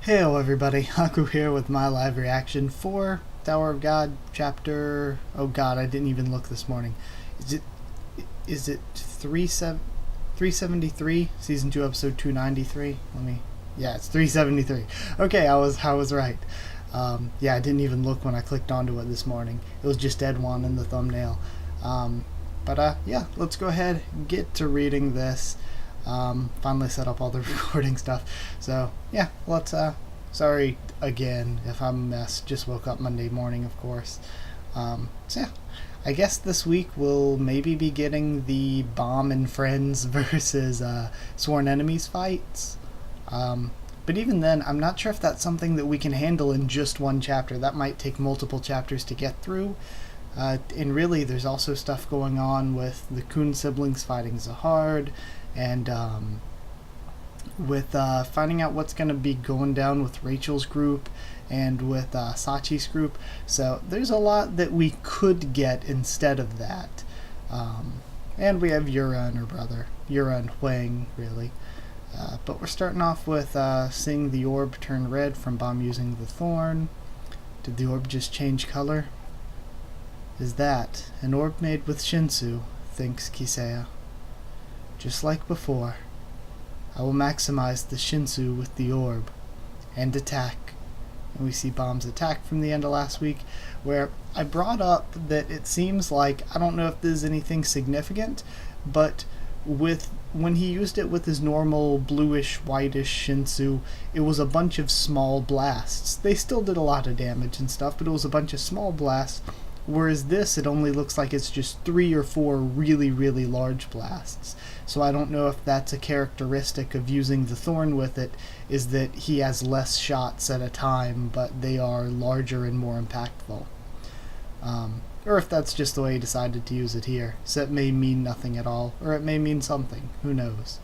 Heyo everybody, Haku here with my live reaction for Tower of God chapter... Oh god, I didn't even look this morning. Is it 373? Season 2 episode 293? Yeah, it's 373. Okay, I was right. Yeah, I didn't even look when I clicked onto it this morning. It was just Edwan in the thumbnail. Yeah, let's go ahead and get to reading this. Finally set up all the recording stuff. So yeah, let's sorry again if I'm a mess. Just woke up Monday morning, of course. So yeah, I guess this week we'll maybe be getting the Bomb and Friends versus Sworn Enemies fights. But even then, I'm not sure if that's something that we can handle in just one chapter. That might take multiple chapters to get through. And really, there's also stuff going on with the Khun siblings fighting Zahard, and with finding out what's going to be going down with Rachel's group and with Sachi's group. So there's a lot that we could get instead of that. And we have Yura and her brother. Yura and Huang, really. But we're starting off with seeing the orb turn red from Bomb using the thorn. Did the orb just change color? Is that an orb made with Shinsu, thinks Kisaya. Just like before, I will maximize the Shinsu with the orb and attack. And we see Bomb's attack from the end of last week, where I brought up that it seems like, I don't know if this is anything significant, but when he used it with his normal bluish whitish Shinsu, it was a bunch of small blasts. They still did a lot of damage and stuff, but it was a bunch of small blasts. Whereas this, it only looks like it's just 3 or 4 really, really large blasts. So I don't know if that's a characteristic of using the thorn with it, is that he has less shots at a time, but they are larger and more impactful. Or if that's just the way he decided to use it here. So it may mean nothing at all, or it may mean something. Who knows?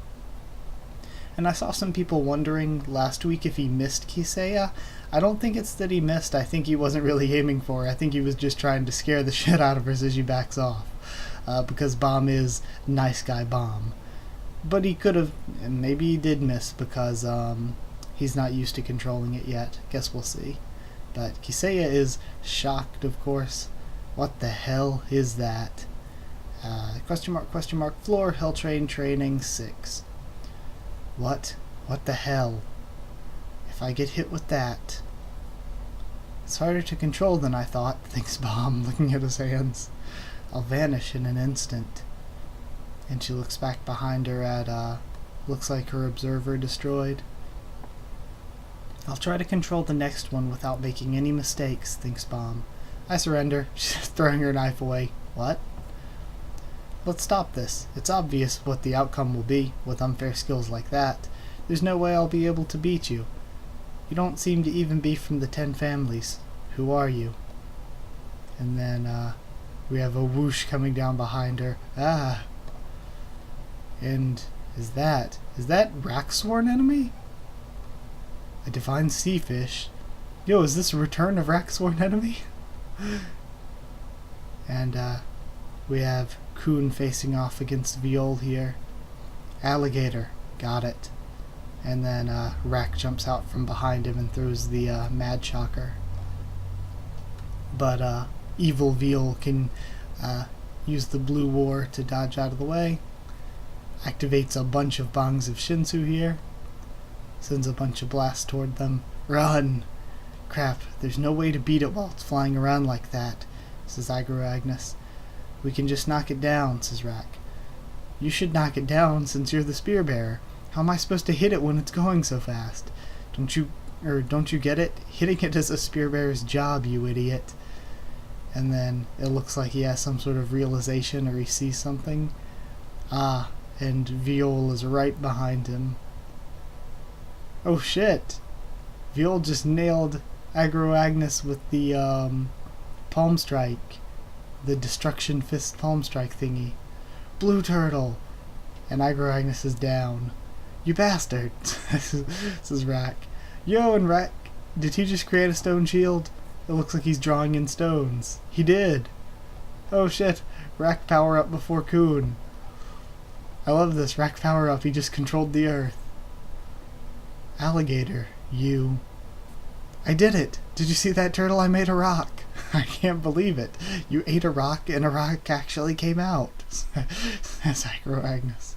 And I saw some people wondering last week if he missed Kisaya. I don't think it's that he missed. I think he wasn't really aiming for her. I think he was just trying to scare the shit out of her so she backs off. Because Bomb is nice guy Bomb. But he could have, and maybe he did miss because he's not used to controlling it yet. Guess we'll see. But Kisaya is shocked, of course. What the hell is that? Question mark, floor, Hell Train Training 6. What the hell? If I get hit with that... It's harder to control than I thought, thinks Bomb, looking at his hands. I'll vanish in an instant. And she looks back behind her at, looks like her observer destroyed. I'll try to control the next one without making any mistakes, thinks Bomb. I surrender. She's throwing her knife away. What? Let's stop this. It's obvious what the outcome will be with unfair skills like that. There's no way I'll be able to beat you. You don't seem to even be from the 10 families. Who are you? And then we have a whoosh coming down behind her. Ah. And is that Rak's sworn enemy? A divine sea fish. Yo, is this a return of Rak's sworn enemy? And we have Khun facing off against Viol here. Alligator. Got it. And then Rak jumps out from behind him and throws the Mad Shocker. But evil Viol can use the Blue War to dodge out of the way. Activates a bunch of bongs of Shinsu here. Sends a bunch of blasts toward them. Run! Crap, there's no way to beat it while it's flying around like that, says Agnes. We can just knock it down, says Rak. You should knock it down since you're the spear bearer. How am I supposed to hit it when it's going so fast? Don't you get it? Hitting it is a spear bearer's job, you idiot. And then it looks like he has some sort of realization or he sees something. Ah, and Viol is right behind him. Oh shit! Viol just nailed Agnes with the palm strike. The destruction fist palm strike thingy. Blue turtle! And Agnes is down. You bastard! says Rak. Yo, and Rak, did he just create a stone shield? It looks like he's drawing in stones. He did! Oh shit! Rak power up before Khun. I love this. Rak power up. He just controlled the earth. Alligator, you I did it! Did you see that, turtle? I made a rock! I can't believe it! You ate a rock and a rock actually came out! Says Agnes.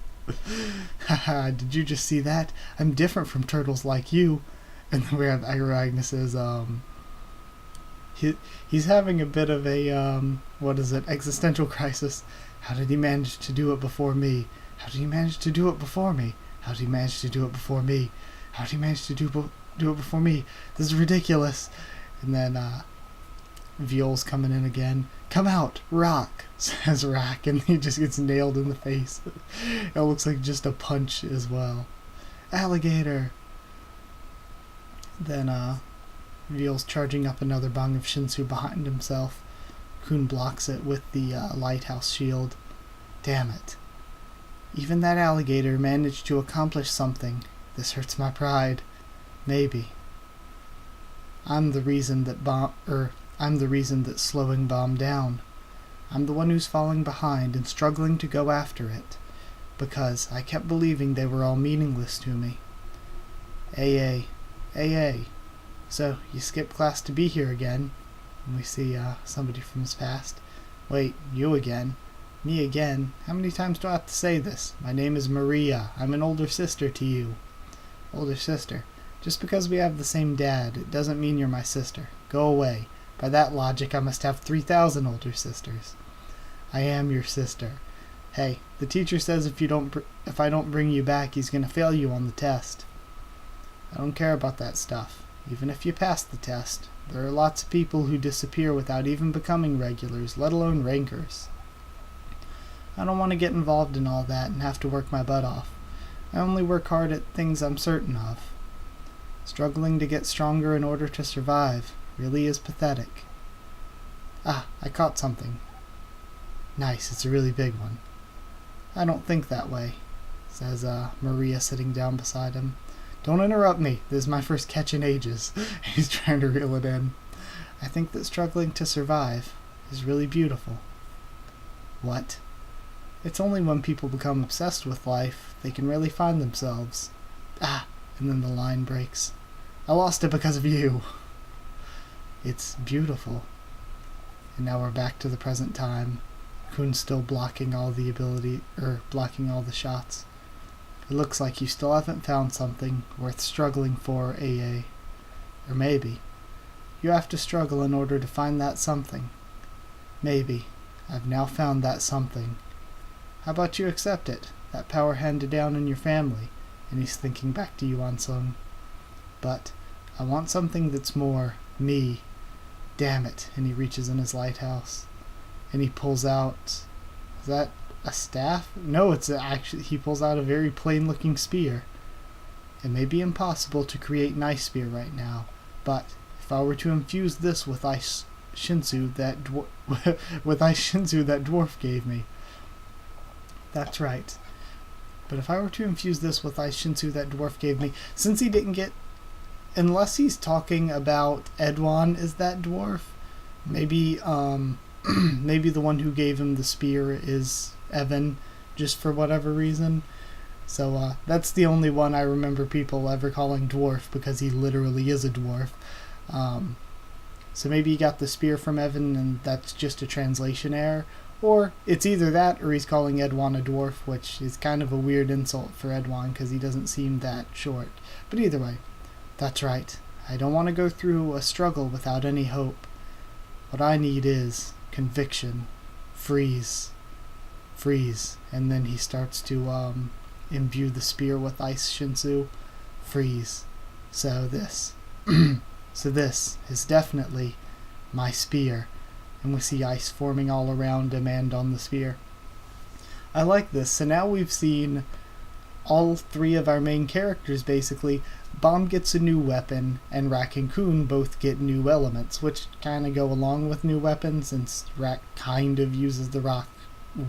Haha, did you just see that? I'm different from turtles like you. And then we have Agnes's, he's having a bit of a, existential crisis. How did he manage to do it before me? How did he manage to do it before me? How did he manage to do it before me? How did he manage to do it before me? This is ridiculous. And then Viol's coming in again. Come out, rock, says Rak, and he just gets nailed in the face. It looks like just a punch as well. Alligator. Then Viol's charging up another bong of Shinsu behind himself. Khun blocks it with the lighthouse shield. Damn it. Even that alligator managed to accomplish something. This hurts my pride. Maybe. I'm the reason that slowing Bomb down. I'm the one who's falling behind and struggling to go after it, because I kept believing they were all meaningless to me. AA. So, you skipped class to be here again. And we see somebody from his past. Wait, you again? Me again? How many times do I have to say this? My name is Maria. I'm an older sister to you. Older sister. Just because we have the same dad, it doesn't mean you're my sister. Go away. By that logic, I must have 3,000 older sisters. I am your sister. Hey, the teacher says if I don't bring you back, he's going to fail you on the test. I don't care about that stuff. Even if you pass the test, there are lots of people who disappear without even becoming regulars, let alone rankers. I don't want to get involved in all that and have to work my butt off. I only work hard at things I'm certain of. Struggling to get stronger in order to survive really is pathetic. Ah, I caught something. Nice, it's a really big one. I don't think that way, says Maria sitting down beside him. Don't interrupt me. This is my first catch in ages. He's trying to reel it in. I think that struggling to survive is really beautiful. What? It's only when people become obsessed with life they can really find themselves. Ah, and then the line breaks. I lost it because of you. It's beautiful. And now we're back to the present time. Khun's still blocking all the shots. It looks like you still haven't found something worth struggling for, AA. Or maybe you have to struggle in order to find that something. Maybe I've now found that something. How about you accept it? That power handed down in your family. And he's thinking back to Yuan Sung. But I want something that's more me. Damn it. And he reaches in his lighthouse. And he pulls out... Is that a staff? No, it's actually... He pulls out a very plain-looking spear. It may be impossible to create an ice spear right now. But if I were to infuse this with ice Shinsu that dwarf gave me... That's right. But if I were to infuse this with ice Shinsu that dwarf gave me... Since he didn't get... Unless he's talking about Edwan as that dwarf, maybe maybe the one who gave him the spear is Evan, just for whatever reason. So that's the only one I remember people ever calling dwarf, because he literally is a dwarf. So maybe he got the spear from Evan and that's just a translation error. Or it's either that or he's calling Edwan a dwarf, which is kind of a weird insult for Edwan because he doesn't seem that short. But either way, that's right. I don't want to go through a struggle without any hope. What I need is conviction. Freeze. And then he starts to imbue the spear with ice Shinsu. Freeze. So this is definitely my spear. And we see ice forming all around him and on the spear. I like this. So now we've seen all three of our main characters basically. Bomb gets a new weapon, and Rak and Khun both get new elements, which kind of go along with new weapons, since Rak kind of uses the rock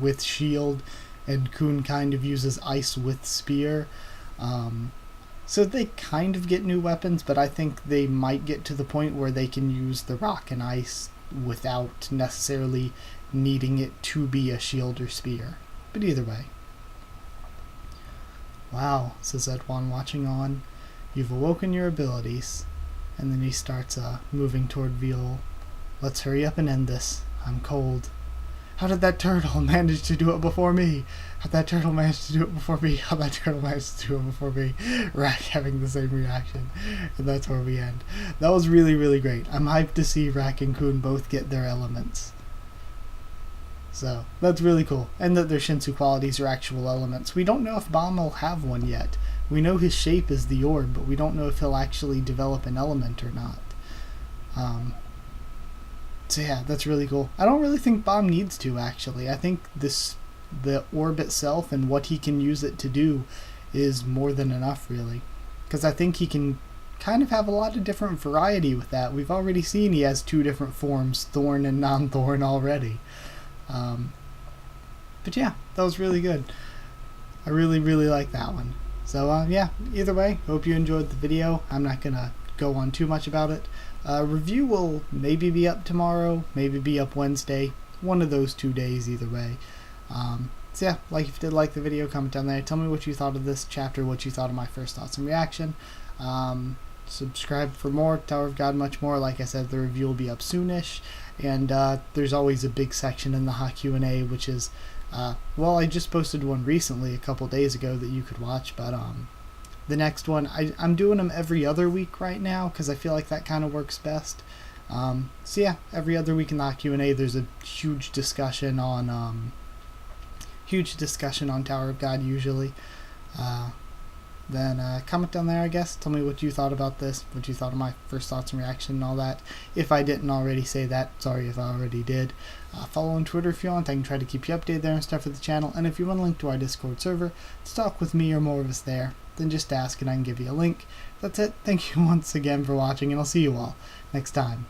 with shield, and Khun kind of uses ice with spear. So they kind of get new weapons, but I think they might get to the point where they can use the rock and ice without necessarily needing it to be a shield or spear. But either way. Wow, says Edwan watching on. You've awoken your abilities. And then he starts moving toward Viol. Let's hurry up and end this. I'm cold. How did that turtle manage to do it before me? How'd that turtle manage to do it before me? How'd that turtle manage to do it before me? Rak having the same reaction. And that's where we end. That was really, really great. I'm hyped to see Rak and Khun both get their elements. So, that's really cool. And that their Shinsu qualities are actual elements. We don't know if Bam will have one yet. We know his shape is the orb, but we don't know if he'll actually develop an element or not. So yeah, that's really cool. I don't really think Bam needs to, actually. I think the orb itself and what he can use it to do is more than enough, really. Because I think he can kind of have a lot of different variety with that. We've already seen he has 2 different forms, Thorn and Non-Thorn already. But yeah, that was really good. I really, really like that one. So yeah, either way, hope you enjoyed the video. I'm not going to go on too much about it. Review will maybe be up tomorrow, maybe be up Wednesday, one of those 2 days either way. So yeah, if you did like the video, comment down there, tell me what you thought of this chapter, what you thought of my first thoughts and reaction. Subscribe for more, Tower of God much more. Like I said, the review will be up soonish, and there's always a big section in the Q&A, which is, well, I just posted one recently a couple days ago that you could watch, but the next one, I'm doing them every other week right now because I feel like that kind of works best. So yeah, every other week in the Q&A, there's a huge discussion on Tower of God usually. Then comment down there, I guess. Tell me what you thought about this, what you thought of my first thoughts and reaction and all that. If I didn't already say that, sorry if I already did. Follow on Twitter if you want. I can try to keep you updated there and stuff for the channel. And if you want a link to our Discord server to talk with me or more of us there, then just ask and I can give you a link. That's it. Thank you once again for watching, and I'll see you all next time.